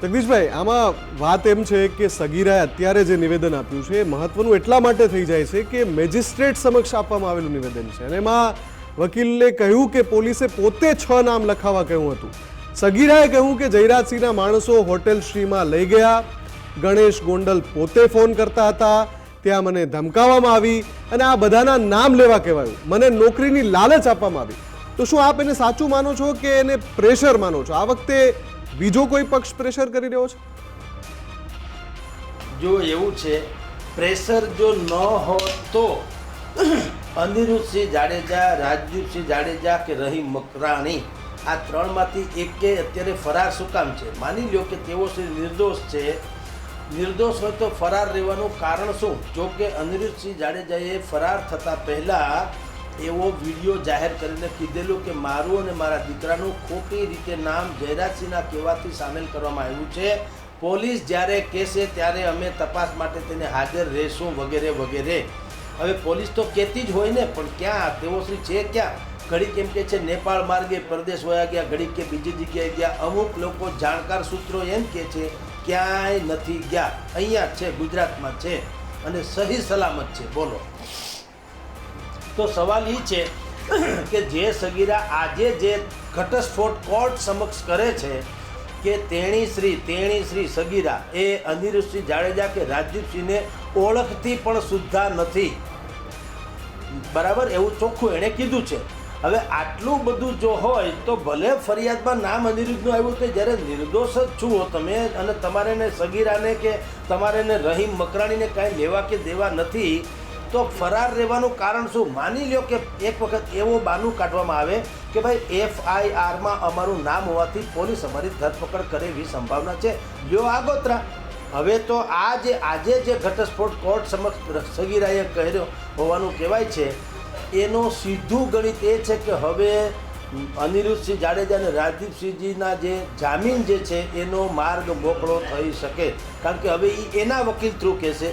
[SPEAKER 2] જગદીશભાઈ, આમાં વાત એમ છે કે સગીરાએ અત્યારે જે નિવેદન આપ્યું છે એ મહત્વનું એટલા માટે થઈ જાય છે કે મેજિસ્ટ્રેટ સમક્ષ આપવામાં આવેલું નિવેદન છે અને એમાં વકીલે કહ્યું કે પોલીસે પોતે 6 નામ લખાવવા કહ્યું હતું. સગીરાએ કહ્યું કે જયરાજસિંહના માણસો હોટેલ શ્રીમાં લઈ ગયા, ગણેશ ગોંડલ પોતે ફોન કરતા હતા, ત્યાં મને ધમકાવવામાં આવી અને આ બધાના નામ લેવા કહેવાયું, મને નોકરીની લાલચ આપવામાં આવી. તો શું આપ એને સાચું માનો છો કે એને પ્રેશર માનો છો? આ વખતે બીજો કોઈ પક્ષ પ્રેશર કરી રહ્યો છે?
[SPEAKER 8] જો એવું છે, પ્રેશર જો ન હોત તો અનિરુદ્ધસિંહ જાડેજા, રાજદીપસિંહ જાડેજા કે રહીમ મકરાણી આ ત્રણમાંથી એકે અત્યારે ફરાર શું કામ છે? માની લો કે તેઓ નિર્દોષ છે. નિર્દોષ હોય તો ફરાર રહેવાનું કારણ શું? જો કે અનિરુદ્ધસિંહ જાડેજાએ ફરાર થતાં પહેલાં એવો વિડીયો જાહેર કરીને કીધેલું કે મારું અને મારા દીકરાનું ખોટી રીતે નામ જયરાજસિંહના કહેવાથી સામેલ કરવામાં આવ્યું છે. પોલીસ જ્યારે કહેશે ત્યારે અમે તપાસ માટે તેને હાજર રહેશું વગેરે વગેરે. હવે પોલીસ તો કહેતી જ હોય ને, પણ ક્યાં તેઓ શ્રી છે ક્યાં? ઘડી કેમ કે છે નેપાળ માર્ગે પરદેશ વયા ગયા, ઘડી કે બીજી જગ્યાએ ગયા. અમુક લોકો જાણકાર સૂત્રો એમ કહે છે ક્યાંય નથી ગયા, અહીંયા છે, ગુજરાતમાં છે અને સહી સલામત છે. બોલો. તો સવાલ એ છે કે જે સગીરા આજે જે ઘટસ્ફોટ કોર્ટ સમક્ષ કરે છે કે તેણી શ્રી સગીરા એ અનિરુદ્ધસિંહ જાડેજા કે રાજદીપસિંહને ઓળખતી પણ સુદ્ધા નથી. બરાબર, એવું ચોખ્ખું એણે કીધું છે. હવે આટલું બધું જો હોય તો ભલે ફરિયાદમાં નામ અનિરુદ્ધનું આવ્યું કે જ્યારે નિર્દોષ જ છો તમે અને તમારે ને સગીરાને કે તમારે ને રહીમ મકરાણીને કાંઈ લેવા કે દેવા નથી, તો ફરાર રહેવાનું કારણ શું? માની લો કે એક વખત એવો બાનું કાઢવામાં આવે કે ભાઈ FIRમાં અમારું નામ હોવાથી પોલીસ અમારી ધરપકડ કરે એવી સંભાવના છે, લ્યો આગોતરા. હવે તો આજે જે ઘટસ્ફોટ કોર્ટ સમક્ષ સગીરાએ કર્યો હોવાનું કહેવાય છે એનો સીધું ગણિત એ છે કે હવે અનિરુદ્ધસિંહ જાડેજા અને રાજદીપસિંહજીના જે જામીન જે છે એનો માર્ગ મોકળો થઈ શકે, કારણ કે હવે એના વકીલ થ્રુ કહેશે.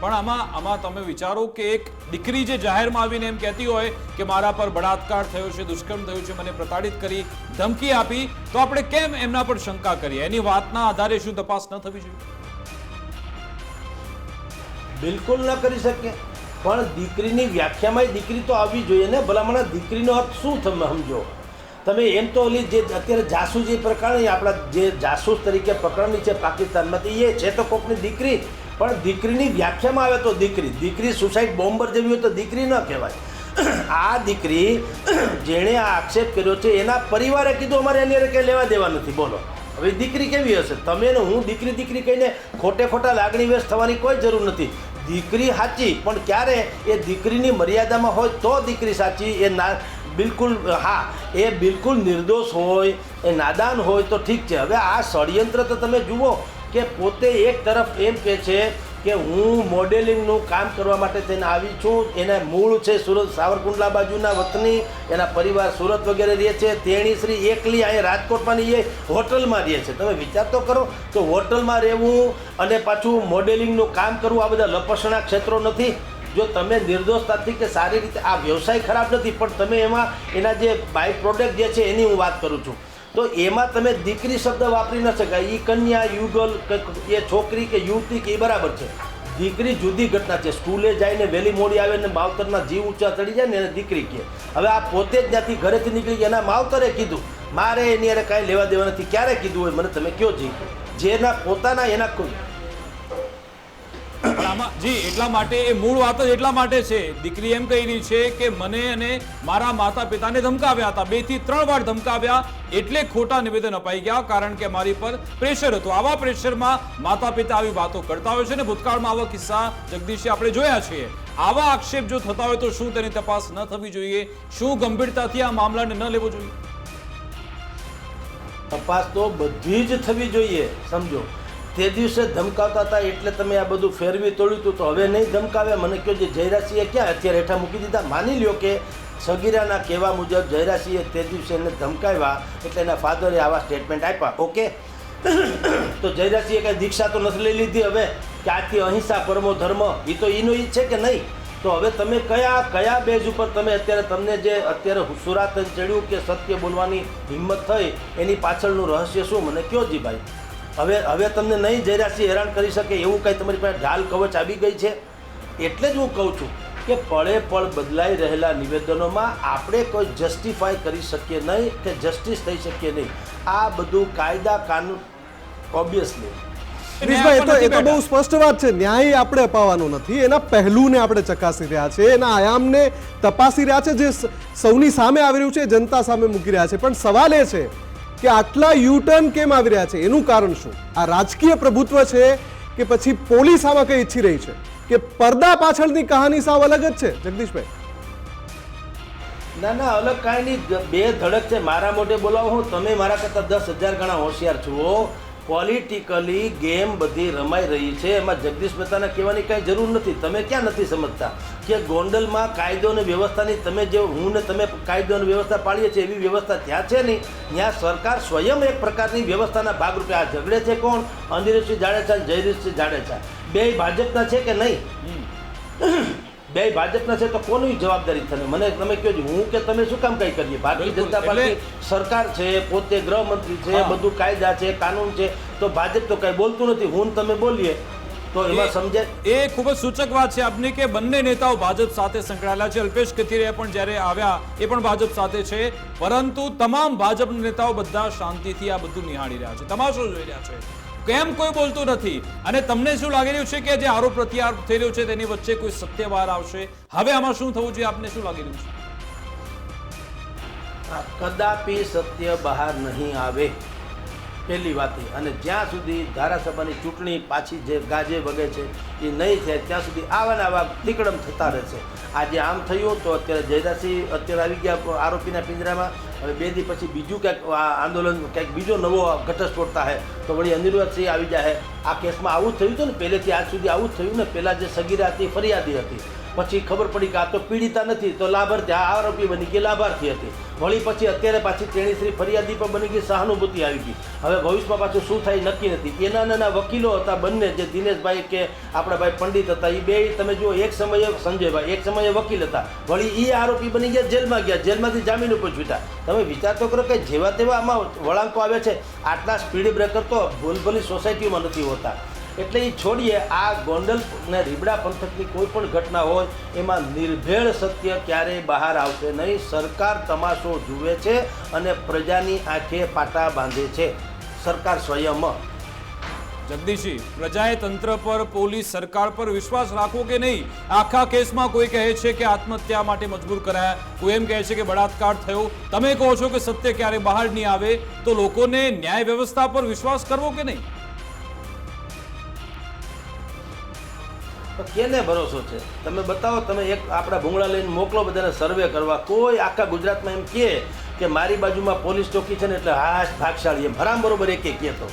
[SPEAKER 1] પણ આમાં તમે વિચારો કે એક દીકરી જે જાહેરમાં આવીને એમ કહેતી હોય કે મારા પર બળાત્કાર થયો છે, દુષ્કર્મ થયું છે, મને પ્રતાડિત કરી, ધમકી આપી, તો આપણે કેમ એમના પર શંકા કરીએ? એની વાતના આધારે શું તપાસ ન થવી જોઈએ?
[SPEAKER 8] બિલકુલ ન કરી શકે, પણ દીકરીની વ્યાખ્યામાં દીકરી તો આવવી જોઈએ ને. ભલામણા દીકરીનો અર્થ શું તમે સમજો? તમે એમ તો ઓલી જે અત્યારે જાસૂસી પ્રકરણ આપણા જે જાસૂસ તરીકે પકડની છે પાકિસ્તાનમાંથી, એ છે તો કોકની દીકરી, પણ દીકરીની વ્યાખ્યામાં આવે તો દીકરી સુસાઇડ બોમ્બર જેવી હોય તો દીકરી ન કહેવાય. આ દીકરી જેણે આ આક્ષેપ કર્યો છે એના પરિવારે કીધું અમારે એની કંઈ લેવા દેવા નથી. બોલો, હવે દીકરી કેવી હશે? તમે ને હું દીકરી કહીને ખોટા લાગણી વ્યસ્ત થવાની કોઈ જરૂર નથી. દીકરી સાચી, પણ ક્યારે એ દીકરીની મર્યાદામાં હોય તો દીકરી સાચી. એ બિલકુલ હા, એ બિલકુલ નિર્દોષ હોય, એ નાદાન હોય તો ઠીક છે. હવે આ ષડયંત્ર તો તમે જુઓ કે પોતે એક તરફ એમ કહે છે કે હું મોડેલિંગનું કામ કરવા માટે થઈને આવી છું, એના મૂળ છે સુરત સાવરકુંડલા બાજુના વતની, એના પરિવાર સુરત વગેરે રહે છે, તેણી શ્રી એકલી અહીંયા રાજકોટમાં એ હોટલમાં રહે છે. તમે વિચાર તો કરો, તો હોટલમાં રહેવું અને પાછું મોડેલિંગનું કામ કરવું, આ બધા લપસણા ક્ષેત્રો નથી? જો તમે નિર્દોષતાથી કે સારી રીતે, આ વ્યવસાય ખરાબ નથી, પણ તમે એમાં એના જે બાય પ્રોડક્ટ જે છે એની હું વાત કરું છું, તો એમાં તમે દીકરી શબ્દ વાપરી ન શકાય. એ કન્યા, યુગલ, એ છોકરી કે યુવતી કે એ બરાબર છે. દીકરી જુદી ઘટના છે. સ્કૂલે જઈને વહેલી મોડી આવે ને માવતરના જીવ ઊંચા ચડી જાય ને એને દીકરી કહે. હવે આ પોતે જ ત્યાંથી ઘરેથી નીકળી ગયા, એના માવતરે કીધું, મારે એની અરે કાંઈ લેવા દેવા નથી. ક્યારે કીધું હોય મને તમે કયો જી? જેના પોતાના એના
[SPEAKER 1] જી એટલા માટે એ મૂળ વાત જ એટલા માટે છે. દીકરી એમ કહી રહી છે કે મને અને મારા માતા પિતાને ધમકાવ્યા હતા, 2 થી 3 વાર ધમકાવ્યા, એટલે ખોટા નિવેદન અપાઈ ગયા, કારણ કે મારી પર પ્રેશર હતું. આવા પ્રેશરમાં માતા પિતા આવી વાતો કરતા હોય છે ને ભૂતકાળમાં આવા કિસ્સા જગદીશ આપણે જોયા છીએ. આવા આક્ષેપ જો થતા હોય તો શું તેની તપાસ ન થવી જોઈએ? શું ગંભીરતાથી આ મામલાને ન લેવો જોઈએ?
[SPEAKER 8] તપાસ તો બધી જ થવી જોઈએ. સમજો, તે દિવસે ધમકાવતા હતા એટલે તમે આ બધું ફેરવી તોડ્યું હતું, તો હવે નહીં ધમકાવે? મને કહો, જે જયરાજસિંહે ક્યાં અત્યારે હેઠા મૂકી દીધા? માની લ્યો કે સગીરાના કહેવા મુજબ જયરાજસિંહે તે દિવસે એને ધમકાવ્યા એટલે એના ફાધરે આવા સ્ટેટમેન્ટ આપ્યા, ઓકે? તો જયરાજસિંહે કાંઈ દીક્ષા તો નથી લઈ લીધી હવે કે આજથી અહિંસા પરમો ધર્મ? એ તો એનો ઈ છે કે નહીં? તો હવે તમે કયા બેઝ ઉપર તમે અત્યારે તમને જે અત્યારે સુરાતન ચડ્યું કે સત્ય બોલવાની હિંમત થઈ, એની પાછળનું રહસ્ય શું? મને કહો જી ભાઈ. હવે તમને નહીં જયરાજસિંહ હેરાન કરી શકે એવું કાંઈ તમારી પાસે ઢાલ કવચ આવી ગઈ છે? એટલે જ હું કહું છું કે પળે પળ બદલાઈ રહેલા નિવેદનોમાં આપણે કોઈ જસ્ટિફાય કરી શકીએ નહીં કે જસ્ટિસ થઈ શકીએ નહીં. આ બધું કાયદા કાનૂન ઓબ્વિયસલી
[SPEAKER 2] એ તો બહુ સ્પષ્ટ વાત છે. ન્યાય આપણે અપાવવાનો નથી, એના પહેલુંને આપણે ચકાસી રહ્યા છે, એના આયામને તપાસી રહ્યા છે, જે સૌની સામે આવી રહ્યું છે, જનતા સામે મૂકી રહ્યા છે. પણ સવાલ એ છે કે આટલા યુટર્ન કેમ આવી રહ્યા છે? એનું કારણ શું? આ રાજકીય પ્રભુત્વ છે કે પછી પોલીસ આમાં કઈ ઈચ્છી રહી છે કે પડદા પાછળની કહાની સાવ અલગ જ છે? જગદીશભાઈ,
[SPEAKER 8] ના અલગ કાંઈ નહીં, બે ધડક છે. મારા મોઢે બોલાવો હું, તમે મારા કરતાં 10,000 ગણા હોશિયાર છો. પોલિટિકલી ગેમ બધી રમાઈ રહી છે, એમાં જગદીશ મહેતાને કહેવાની કાંઈ જરૂર નથી. તમે ક્યાં નથી સમજતા કે ગોંડલમાં કાયદો અને વ્યવસ્થાની, તમે જે હું ને તમે કાયદો અને વ્યવસ્થા પાળીએ છીએ એવી વ્યવસ્થા ત્યાં છે નહીં. ત્યાં સરકાર સ્વયં એક પ્રકારની વ્યવસ્થાના ભાગરૂપે આ ઝઘડે છે. કોણ? અનિરુદ્ધસિંહ જાડેજા અને જયરીશસિંહ જાડેજા બે ભાજપના છે કે નહીં? બે ભાજપના છે તો કોની જવાબદારી થશે? મને તમે કહો છો, હું કે તમે શું કામ કઈ કરીએ? ભારતીય જનતા પાર્ટી સરકાર છે, પોતે ગૃહમંત્રી છે, બધું કાયદા છે, કાનૂન છે, તો ભાજપ તો કઈ બોલતું નથી. હું તમે બોલીએ તો એમાં સમજે.
[SPEAKER 1] એ ખૂબ જ સૂચક વાત છે આપની કે બંને નેતાઓ ભાજપ સાથે સંકળાયેલા છે. અલ્પેશ કથિરિયા પણ જ્યારે આવ્યા એ પણ ભાજપ સાથે છે, પરંતુ તમામ ભાજપના નેતાઓ બધા શાંતિથી આ બધું નિહાળી રહ્યા છે, તમાશો જોઈ રહ્યા છે. કેમ કોઈ બોલતું નથી? અને તમને શું લાગી રહ્યું છે કે જે આરોપ પ્રત્યારોપ થઈ રહ્યો છે તેની વચ્ચે કોઈ સત્ય બહાર આવશે? હવે આમાં શું થવું જોઈએ? આપને શું લાગી રહ્યું છે?
[SPEAKER 8] કદાપી સત્ય બહાર નહીં આવે, પહેલી વાત. અને જ્યાં સુધી ધારાસભાની ચૂંટણી પાછી જે ગાજે વગે છે એ નહીં થાય ત્યાં સુધી આવા તીકડમ થતા રહેશે. આજે આમ થયું તો અત્યારે જયરાજસિંહ અત્યારે આવી ગયા આરોપીના પિંજરામાં. હવે 2 દી પછી બીજું ક્યાંક આંદોલન, ક્યાંક બીજો નવો ઘટસ્ફોટ થાય તો વળી અનિરુદ્ધસિંહ આવી જાય. આ કેસમાં આવું જ થયું હતું ને, પહેલેથી આજ સુધી આવું જ થયું ને. પહેલાં જે સગીરા હતી ફરિયાદી હતી, પછી ખબર પડી કે આ તો પીડિતા નથી તો લાભાર્થી, આ આરોપી બની ગઈ લાભાર્થી હતી. વળી પછી અત્યારે પાછી તેણીશ્રી ફરિયાદી પણ બની ગઈ, સહાનુભૂતિ આવી ગઈ. હવે ભવિષ્યમાં પાછું શું થાય નક્કી નથી. એના નાના વકીલો હતા બંને, જે દિનેશભાઈ કે આપણા ભાઈ પંડિત હતા, એ બે તમે જુઓ, એક સમયે સંજયભાઈ એક સમયે વકીલ હતા, વળી એ આરોપી બની ગયા, જેલમાં ગયા, જેલમાંથી જામીન ઉપર છૂટ્યા. તમે વિચાર તો કરો કે જેવા તેવા આમાં વળાંકો આવે છે. આટલા સ્પીડ બ્રેકર તો ભૂલભલી સોસાયટીમાં નથી હોતા. એટલે એ છોડીએ, આ ગોંડલ ને રીબડા પંથકની કોઈ પણ ઘટના હોય એમાં નિર્ભેળ સત્ય ક્યારેય બહાર આવશે નહીં. સરકાર તમાશો જુએ છે અને પ્રજાની આંખે પાટા બાંધે છે, સરકાર સ્વયં.
[SPEAKER 1] જગદીશજી, પ્રજાએ તંત્ર પર, પોલીસ, સરકાર પર વિશ્વાસ રાખવો કે નહીં? આખા કેસમાં કોઈ કહે છે કે આત્મહત્યા માટે મજબૂર કરાયા, કોઈ એમ કહે છે કે બળાત્કાર થયો. તમે કહો છો કે સત્ય ક્યારે બહાર નહીં આવે, તો લોકોને ન્યાય વ્યવસ્થા પર વિશ્વાસ કરવો કે નહીં?
[SPEAKER 8] તો કેને ભરોસો છે? તમે બતાવો, તમે એક આપણા ભૂંગળા લઈને મોકલો બધાને સર્વે કરવા. કોઈ આખા ગુજરાતમાં એમ કહે કે મારી બાજુમાં પોલીસ ચોકી છે ને એટલે હાશ ભાગશાળી, એમ હરામ બરોબર એક કહેતો.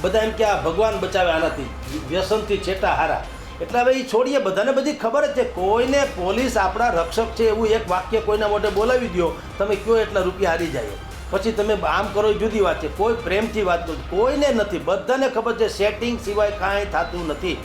[SPEAKER 8] બધા એમ કે આ ભગવાન બચાવે આનાથી, વ્યસનથી છેટા હારા. એટલે હવે એ છોડીએ, બધાને બધી ખબર જ છે. કોઈને પોલીસ આપણા રક્ષક છે એવું એક વાક્ય કોઈના મોઢે બોલાવી દો, તમે કયો એટલા રૂપિયા હારી જાય. પછી તમે આમ કરો એ જુદી વાત છે. કોઈ પ્રેમથી વાત કરો, કોઈને નથી, બધાને ખબર છે સેટિંગ સિવાય કાંઈ થતું નથી.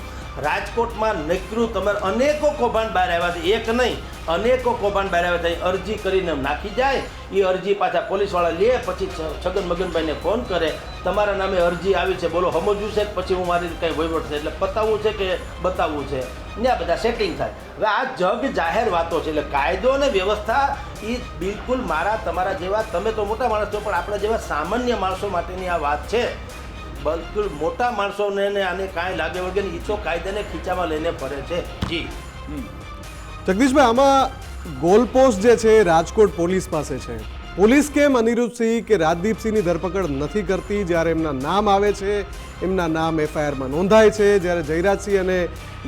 [SPEAKER 8] રાજકોટમાં નકરું તમારે અનેકો કૌભાંડ બહાર આવ્યા છે, એક નહીં અનેકો કૌભાંડ બહાર આવ્યા છે. અરજી કરીને નાખી જાય, એ અરજી પાછા પોલીસવાળા લે, પછી છગન મગનભાઈને ફોન કરે, તમારા નામે અરજી આવી છે, બોલો સમજવું છે, પછી હું મારી કંઈ વહીવટ છે એટલે પતાવવું છે કે બતાવવું છે, ત્યાં બધા સેટિંગ થાય. હવે આ જગ જાહેર વાતો છે. એટલે કાયદો અને વ્યવસ્થા એ બિલકુલ મારા તમારા જેવા, તમે તો મોટા માણસ છો, પણ આપણા જેવા સામાન્ય માણસો માટેની આ વાત છે. બિલકુલ મોટા માણસોને આને કાંઈ લાગે વળગે ને, એ તો કાયદાને ખીચામાં લઈને ફરે છે. જી
[SPEAKER 2] જગદીશભાઈ, આમાં ગોલપોસ્ટ જે છે રાજકોટ પોલીસ પાસે છે. પોલીસ કેમ અનિરુદ્ધસિંહ કે રાજદીપસિંહની ધરપકડ નથી કરતી? જ્યારે એમના નામ આવે છે, એમના નામ એફઆઈઆરમાં નોંધાય છે, જ્યારે જયરાજસિંહ અને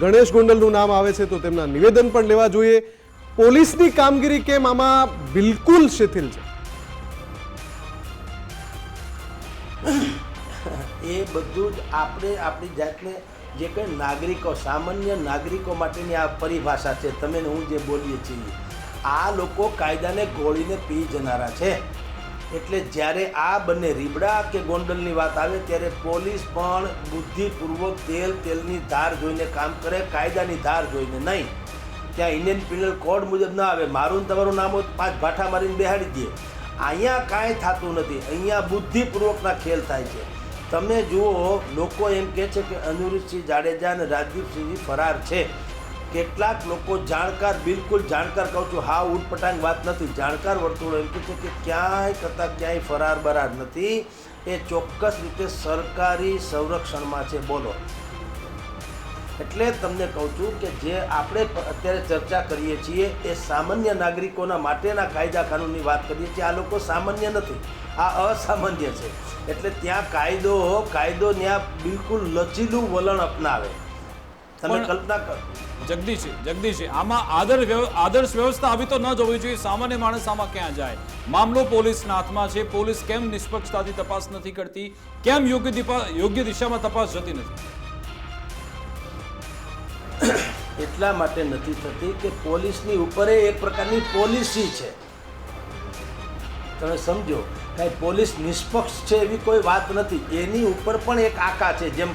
[SPEAKER 2] ગણેશ ગોંડલનું નામ આવે છે તો તેમના નિવેદન પણ લેવા જોઈએ. પોલીસની કામગીરી કેમ આમાં બિલકુલ શિથિલ છે?
[SPEAKER 8] એ બધું જ આપણે આપણી જાતને જે કંઈ નાગરિકો, સામાન્ય નાગરિકો માટેની આ પરિભાષા છે. તમે ને હું જે બોલીએ છીએ, આ લોકો કાયદાને ગોળીને પી જનારા છે. એટલે જ્યારે આ બંને રીબડા કે ગોંડલની વાત આવે ત્યારે પોલીસ પણ બુદ્ધિપૂર્વક તેલની ધાર જોઈને કામ કરે, કાયદાની ધાર જોઈને નહીં. ત્યાં ઇન્ડિયન પિનલ કોડ મુજબ ના આવે, મારું તમારું નામ હોય 5 ભાઠા મારીને બેહાડી દે. અહીંયા કાંઈ થતું નથી. અહીંયા બુદ્ધિપૂર્વકના ખેલ થાય છે. તમે જુઓ, લોકો એમ કહે છે કે અનિરુદ્ધસિંહ જાડેજા અને રાજદીપસિંહ ફરાર છે. કેટલાક લોકો જાણકાર, બિલકુલ જાણકાર કહું છું, હા ઉટપટાંગ વાત નથી, જાણકાર વર્તુળો એમ કહે છે કે ક્યાંય કરતાં ક્યાંય ફરાર બરાર નથી. એ ચોક્કસ રીતે સરકારી સંરક્ષણમાં છે. બોલો, એટલે તમને કહું છું કે જે આપણે અત્યારે ચર્ચા કરીએ છીએ એ સામાન્ય નાગરિકોના માટેના કાયદા કાનૂનની વાત કરીએ છીએ. આ લોકો સામાન્ય નથી, આ અસામાન્ય છે. એટલે ત્યાં કાયદો ત્યાં બિલકુલ લચીલું વલણ અપનાવે. તમે કલ્પના કરો.
[SPEAKER 1] જગદીશ, આમાં આદર્શ વ્યવસ્થા આવી તો ન જોવી જોઈએ. સામાન્ય માણસ આમાં ક્યાં જાય? મામલો પોલીસના હાથમાં છે. પોલીસ કેમ નિષ્પક્ષતાથી તપાસ નથી કરતી? કેમ યોગ્ય દિશામાં તપાસ જતી નથી?
[SPEAKER 8] એટલા માટે નથી થતી કે પોલીસની ઉપર એક પ્રકારની પોલિસી છે. તમે સમજો, કાંઈ પોલીસ નિષ્પક્ષ છે એવી કોઈ વાત નથી. એની ઉપર પણ એક આકા છે. જેમ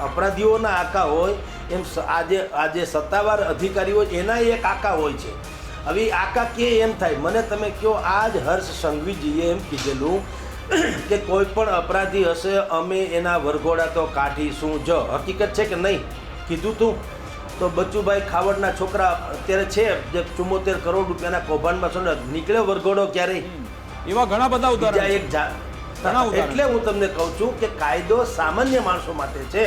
[SPEAKER 8] અપરાધીઓના આકા હોય એમ આજે સત્તાવાર અધિકારી હોય એના એક આકા હોય છે. હવે આકા કે એમ થાય, મને તમે કહો, આજ હર્ષ સંઘવીજીએ એમ કીધેલું કે કોઈ પણ અપરાધી હશે અમે એના વરઘોડા તો કાઢીશું જ. હકીકત છે કે નહીં? કીધું તું. તો બચુભાઈ ખાવડના છોકરા અત્યારે છે જે 74 કરોડ રૂપિયાના કૌભાંડમાં નીકળ્યો વરઘોડો ક્યારેય?
[SPEAKER 1] એવા ઘણા બધા ઉદાહરણો.
[SPEAKER 8] એટલે હું તમને કહું છું કે કાયદો સામાન્ય માણસો માટે છે.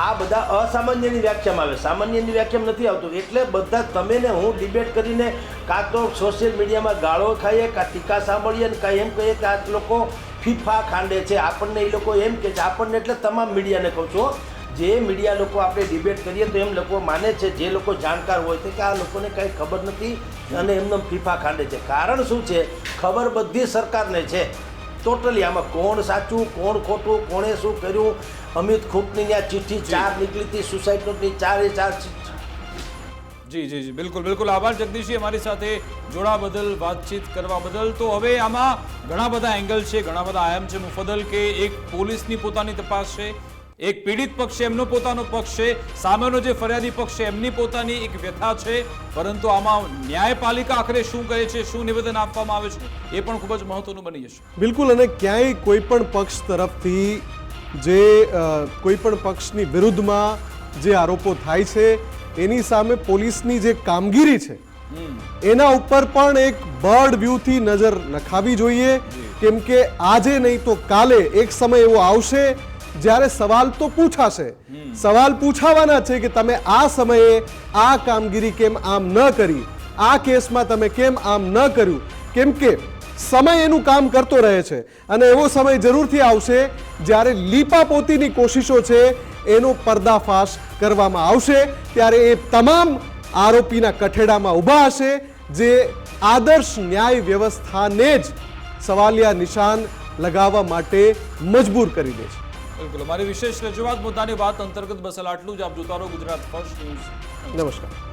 [SPEAKER 8] આ બધા અસામાન્યની વ્યાખ્યામાં આવે, સામાન્યની વ્યાખ્યામાં નથી આવતું. એટલે બધા તમે ને હું ડિબેટ કરીને કાં તો સોશિયલ મીડિયામાં ગાળો ખાઈએ, કાં ટીકા સાંભળીએ ને કાંઈ એમ કહીએ કે આ લોકો ફીફા ખાંડે છે. આપણને એ લોકો એમ કહે છે, આપણને એટલે તમામ મીડિયાને કહું છું, જે મીડિયા લોકો આપણે ડિબેટ કરીએ તો એમ લોકો માને છે, જે લોકો જાણકાર હોય છે, કે આ લોકોને કાંઈ ખબર નથી અને એમને ફીફા ખાંડે છે. કારણ શું છે? ખબર બધી સરકારને છે ટોટલી. આમાં કોણ સાચું કોણ ખોટું, કોણે શું કર્યું. અમિત ખૂટની ત્યાં ચિઠ્ઠી 4 નીકળી હતી, સુસાઇડ નોટની 4
[SPEAKER 1] જી બિલકુલ આભાર જગદીશજી, અમારી સાથે જોડા બદલ, વાતચીત કરવા બદલ. તો હવે આમાં ઘણા બધા એંગલ છે, ઘણા બધા આયામ છે મુફદ્દલ, કે એક પોલીસની પોતાની તપાસ છે, એક પીડિત પક્ષ છે એમનો પોતાનો પક્ષ છે, સામેનો જે ફરિયાદી પક્ષ છે એમની પોતાની એક વ્યથા છે. પરંતુ આમાં ન્યાયપાલિકા આખરે શું કરે છે, શું નિવેદન આપવામાં આવે છે, એ પણ ખૂબ જ મહત્વનું બની જશે.
[SPEAKER 2] બિલકુલ. અને ક્યાંય કોઈ પણ પક્ષ તરફથી જે કોઈ પણ પક્ષની વિરુદ્ધમાં જે આરોપો થાય છે એની સામે પોલીસની જે કામગીરી છે એના ઉપર પણ એક બર્ડ વ્યૂથી નજર નખાવી જોઈએ. કેમ કે આજે નહીં તો કાલે એક સમય એવો આવશે જ્યારે સવાલ તો પૂછાશે. સવાલ પૂછાવાના છે કે તમે આ સમયે આ કામગીરી કેમ આમ ન કરી, આ કેસમાં તમે કેમ આમ ન કર્યું. કેમ કે સમય એનું કામ કરતો રહે છે અને એવો સમય જરૂરથી આવશે જ્યારે લીપાપોતીની કોશિશો છે એનો પર્દાફાશ કરવામાં આવશે ત્યારે એ તમામ આરોપીના કઠેડામાં ઊભા હશે જે આદર્શ ન્યાય વ્યવસ્થાને જ સવાલિયા નિશાન લગાવવા માટે મજબૂર કરી દે છે.
[SPEAKER 1] બિલકુલ, અમારી વિશેષ રજૂઆત મુદ્દાની વાત અંતર્ગત બસ આટલું જ. આપ જોતા રહો ગુજરાત ફર્સ્ટ ન્યૂઝ.
[SPEAKER 2] નમસ્કાર.